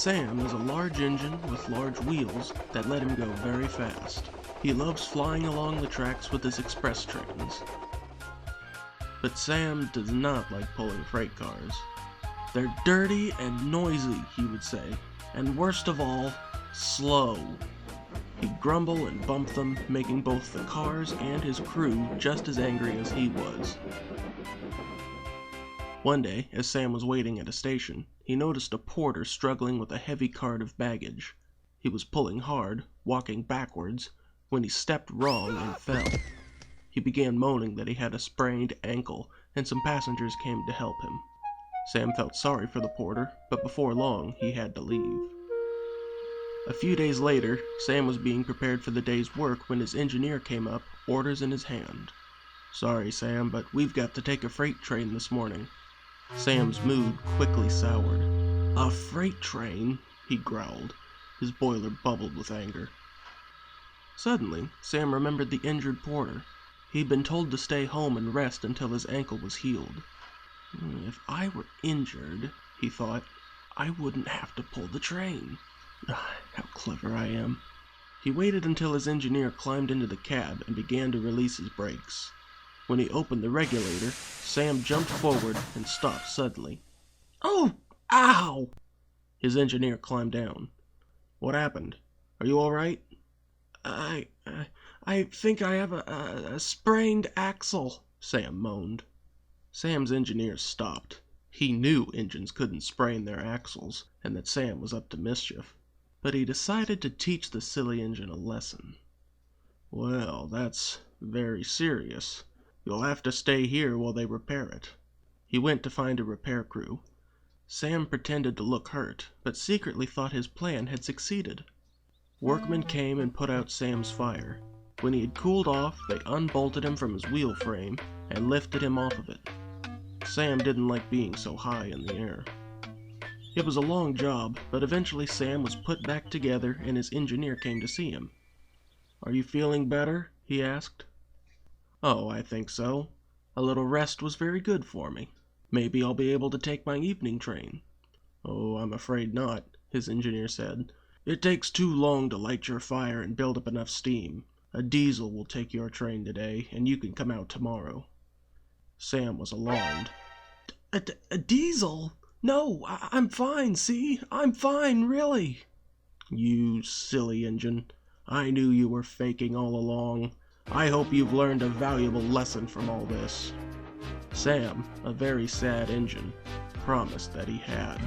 Sam is a large engine with large wheels that let him go very fast. He loves flying along the tracks with his express trains. But Sam does not like pulling freight cars. They're dirty and noisy, he would say, and worst of all, slow. He'd grumble and bump them, making both the cars and his crew just as angry as he was. One day, as Sam was waiting at a station, he noticed a porter struggling with a heavy cart of baggage. He was pulling hard, walking backwards, when he stepped wrong and fell. He began moaning that he had a sprained ankle, and some passengers came to help him. Sam felt sorry for the porter, but before long he had to leave. A few days later, Sam was being prepared for the day's work when his engineer came up, orders in his hand. "Sorry, Sam, but we've got to take a freight train this morning." Sam's mood quickly soured. "A freight train?" he growled. His boiler bubbled with anger. Suddenly, Sam remembered the injured porter. He'd been told to stay home and rest until his ankle was healed. "If I were injured," he thought, "I wouldn't have to pull the train. How clever I am." He waited until his engineer climbed into the cab and began to release his brakes. When he opened the regulator, Sam jumped forward and stopped suddenly. "Oh! Ow!" His engineer climbed down. "What happened? Are you all right?" I think I have a sprained axle," Sam moaned. Sam's engineer stopped. He knew engines couldn't sprain their axles, and that Sam was up to mischief. But he decided to teach the silly engine a lesson. "Well, that's very serious. You'll have to stay here while they repair it." He went to find a repair crew. Sam pretended to look hurt, but secretly thought his plan had succeeded. Workmen came and put out Sam's fire. When he had cooled off, they unbolted him from his wheel frame and lifted him off of it. Sam didn't like being so high in the air. It was a long job, but eventually Sam was put back together and his engineer came to see him. "Are you feeling better?" he asked. "Oh, I think so. A little rest was very good for me. Maybe I'll be able to take my evening train." "Oh, I'm afraid not," his engineer said. "It takes too long to light your fire and build up enough steam. A diesel will take your train today, and you can come out tomorrow." Sam was alarmed. A diesel? No, I'm fine, see? I'm fine, really." "You silly engine. I knew you were faking all along. I hope you've learned a valuable lesson from all this." Sam, a very sad engine, promised that he had.